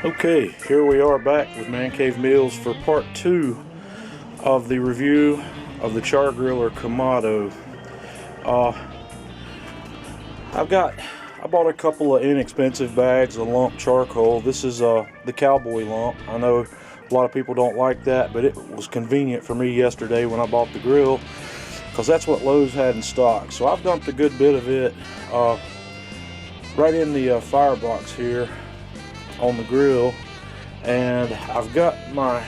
Okay, here we are back with Man Cave Meals for part 2 of the review of the Char-Griller Kamado. I bought a couple of inexpensive bags of lump charcoal. This is the cowboy lump. I know a lot of people don't like that, but it was convenient for me yesterday when I bought the grill, because that's what Lowe's had in stock. So I've dumped a good bit of it right in the firebox here on the grill, and I've got my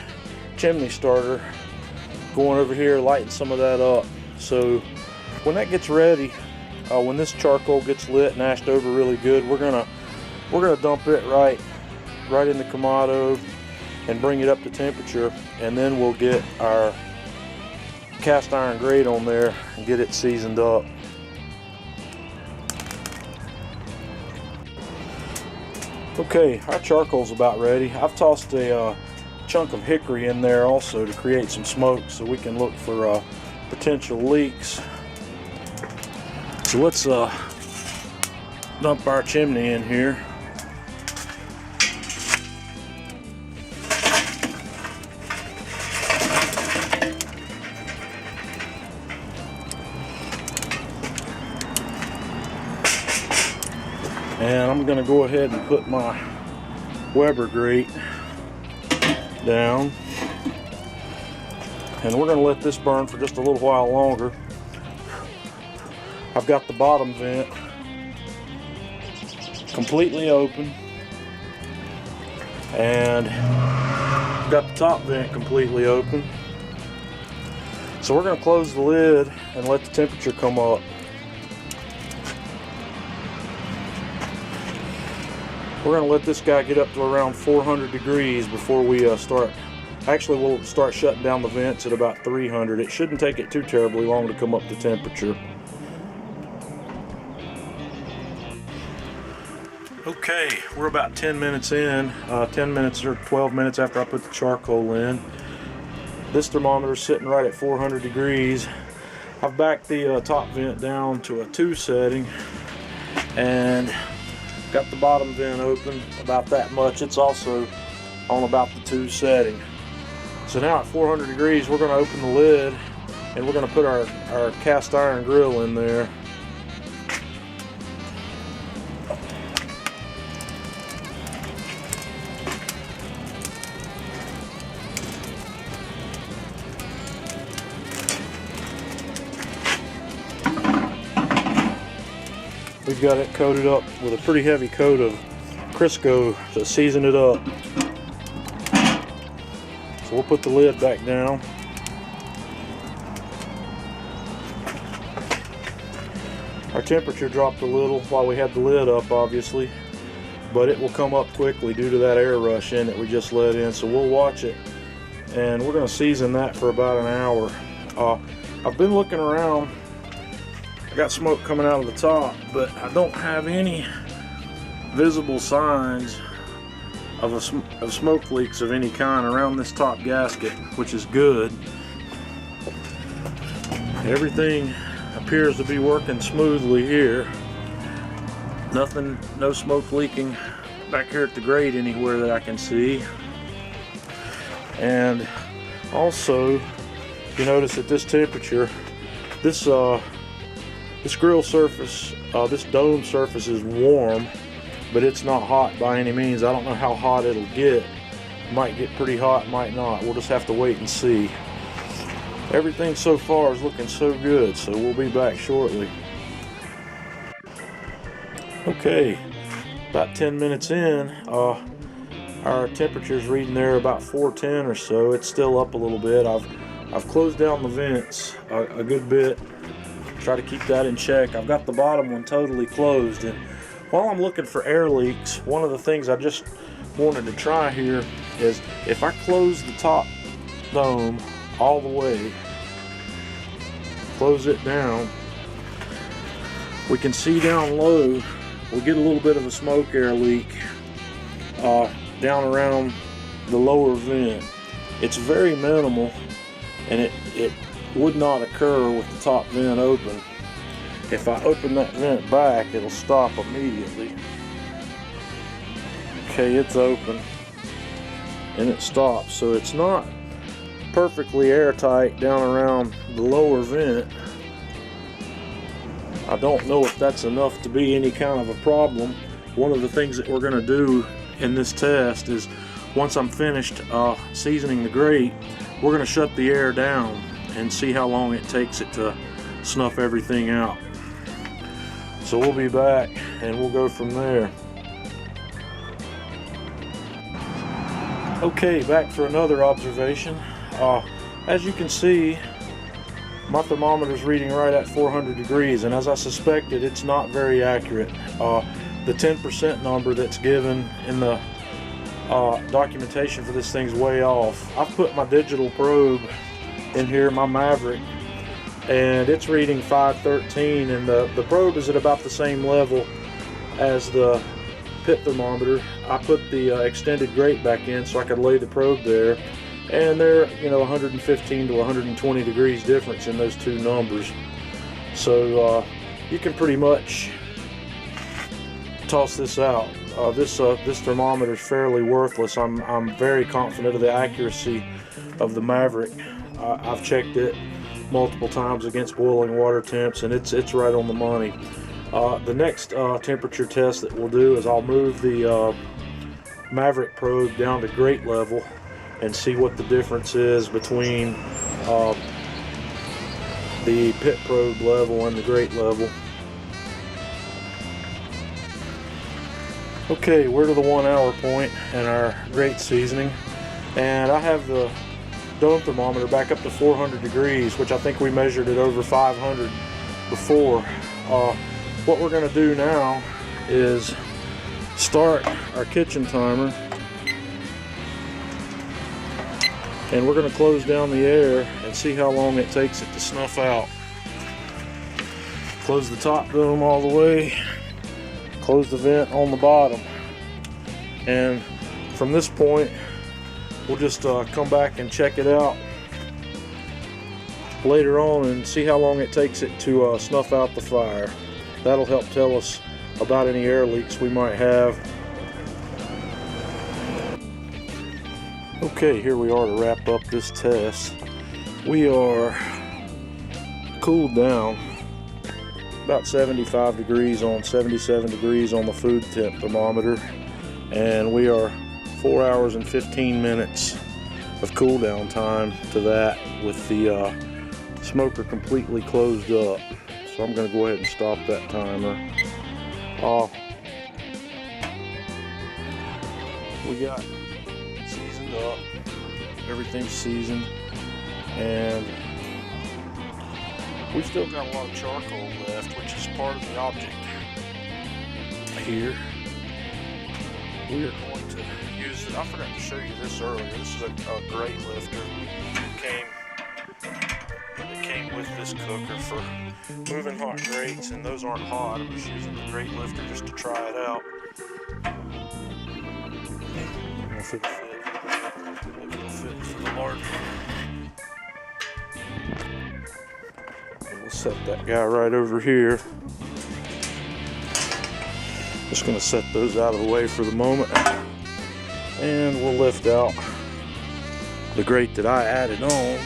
chimney starter going over here lighting some of that up. So when that gets ready, when this charcoal gets lit and ashed over really good, we're gonna dump it right in the Kamado and bring it up to temperature, and then we'll get our cast iron grate on there and get it seasoned up. Okay, our charcoal's about ready. I've tossed a chunk of hickory in there also to create some smoke so we can look for potential leaks. So let's dump our chimney in here. And I'm going to go ahead and put my Weber grate down, and we're going to let this burn for just a little while longer. I've got the bottom vent completely open, and got the top vent completely open. So we're going to close the lid and let the temperature come up. We're going to let this guy get up to around 400 degrees before we start. Actually, we'll start shutting down the vents at about 300. It shouldn't take it too terribly long to come up to temperature. Okay, we're about 10 minutes in, 10 minutes or 12 minutes after I put the charcoal in. This thermometer is sitting right at 400 degrees. I've backed the top vent down to a 2 setting and got the bottom vent open about that much. It's also on about the 2 setting. So now at 400 degrees, we're going to open the lid and we're going to put our cast iron grill in there. We've got it coated up with a pretty heavy coat of Crisco to season it up. So we'll put the lid back down. Our temperature dropped a little while we had the lid up, obviously, but it will come up quickly due to that air rush in that we just let in. So we'll watch it, and we're going to season that for about an hour. I've been looking around. I got smoke coming out of the top, but I don't have any visible signs of smoke leaks of any kind around this top gasket, which is good. Everything appears to be working smoothly here. Nothing, no smoke leaking back here at the grate anywhere that I can see. And also, you notice at this temperature, this grill surface, this dome surface is warm, but it's not hot by any means. I don't know how hot it'll get. It might get pretty hot, might not. We'll just have to wait and see. Everything so far is looking so good, so we'll be back shortly. Okay, about 10 minutes in, our temperature's reading there about 410 or so. It's still up a little bit. I've closed down the vents a good bit. Try to keep that in check. I've got the bottom one totally closed, and while I'm looking for air leaks, one of the things I just wanted to try here is if I close the top dome all the way, close it down, we can see down low, we'll get a little bit of a smoke air leak down around the lower vent. It's very minimal, and it would not occur with the top vent open. If I open that vent back, it'll stop immediately. Okay, it's open. and it stops. So it's not perfectly airtight down around the lower vent. I don't know if that's enough to be any kind of a problem. One of the things that we're going to do in this test is, once I'm finished seasoning the grate, we're going to shut the air down and see how long it takes it to snuff everything out. So we'll be back and we'll go from there. Okay, back for another observation. As you can see, my thermometer is reading right at 400 degrees, and as I suspected, it's not very accurate. The 10% number that's given in the documentation for this thing's way off. I've put my digital probe in here, my Maverick, and it's reading 513, and the probe is at about the same level as the pit thermometer. I put the extended grate back in so I could lay the probe there, and they're 115 to 120 degrees difference in those two numbers. So you can pretty much toss this out. This thermometer is fairly worthless. I'm very confident of the accuracy of the Maverick. I've checked it multiple times against boiling water temps, and it's right on the money. The next temperature test that we'll do is I'll move the Maverick probe down to grate level and see what the difference is between the pit probe level and the grate level. Okay, we're to the 1 hour point in our grate seasoning, and I have the dome thermometer back up to 400 degrees, which I think we measured it over 500 before. What we're going to do now is start our kitchen timer, and we're going to close down the air and see how long it takes it to snuff out. Close the top dome all the way, close the vent on the bottom, and from this point we'll just come back and check it out later on and see how long it takes it to snuff out the fire. That'll help tell us about any air leaks we might have. Okay, here we are to wrap up this test. We are cooled down about 75 degrees on 77 degrees on the food temp thermometer, and we are 4 hours and 15 minutes of cool down time to that with the smoker completely closed up. So I'm going to go ahead and stop that timer. We got seasoned up, everything's seasoned, and we've still got a lot of charcoal left, which is part of the object here. We are going to use it. I forgot to show you this earlier. This is a grate lifter. It came with this cooker for moving hot grates, and those aren't hot. I'm just using the grate lifter just to try it out. If it'll fit. If it'll fit for the large one. And we'll set that guy right over here. Just going to set those out of the way for the moment, and we'll lift out the grate that I added on.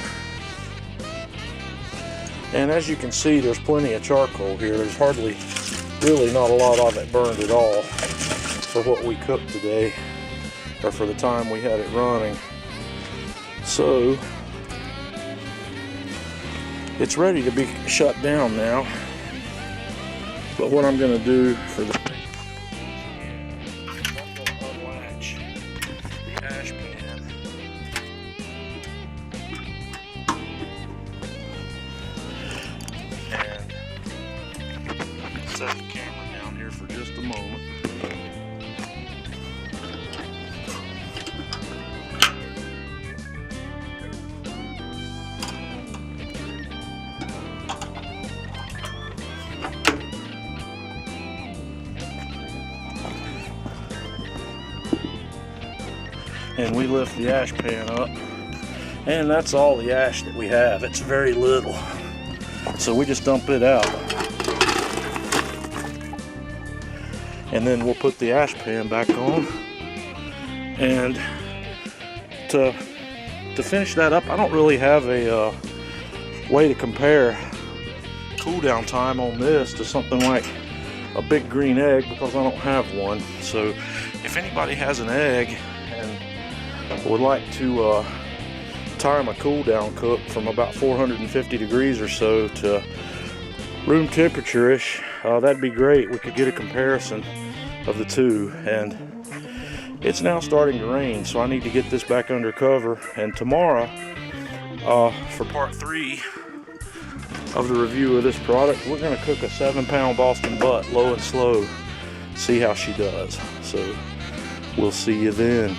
And as you can see, there's plenty of charcoal here. There's really not a lot of it burned at all for what we cooked today, or for the time we had it running. So it's ready to be shut down now. But what I'm going to do for the unlatch the ash pan, and set the camera down here for just a moment. And we lift the ash pan up, and that's all the ash that we have. It's very little, so we just dump it out, and then we'll put the ash pan back on and to finish that up, I don't really have a way to compare cool down time on this to something like a big green egg, because I don't have one. So if anybody has an egg and would like to time a cool down cook from about 450 degrees or so to room temperature-ish, that'd be great. We could get a comparison of the two. And it's now starting to rain, so I need to get this back under cover. And tomorrow, for part 3 of the review of this product, we're going to cook a 7-pound Boston butt low and slow, see how she does. So we'll see you then.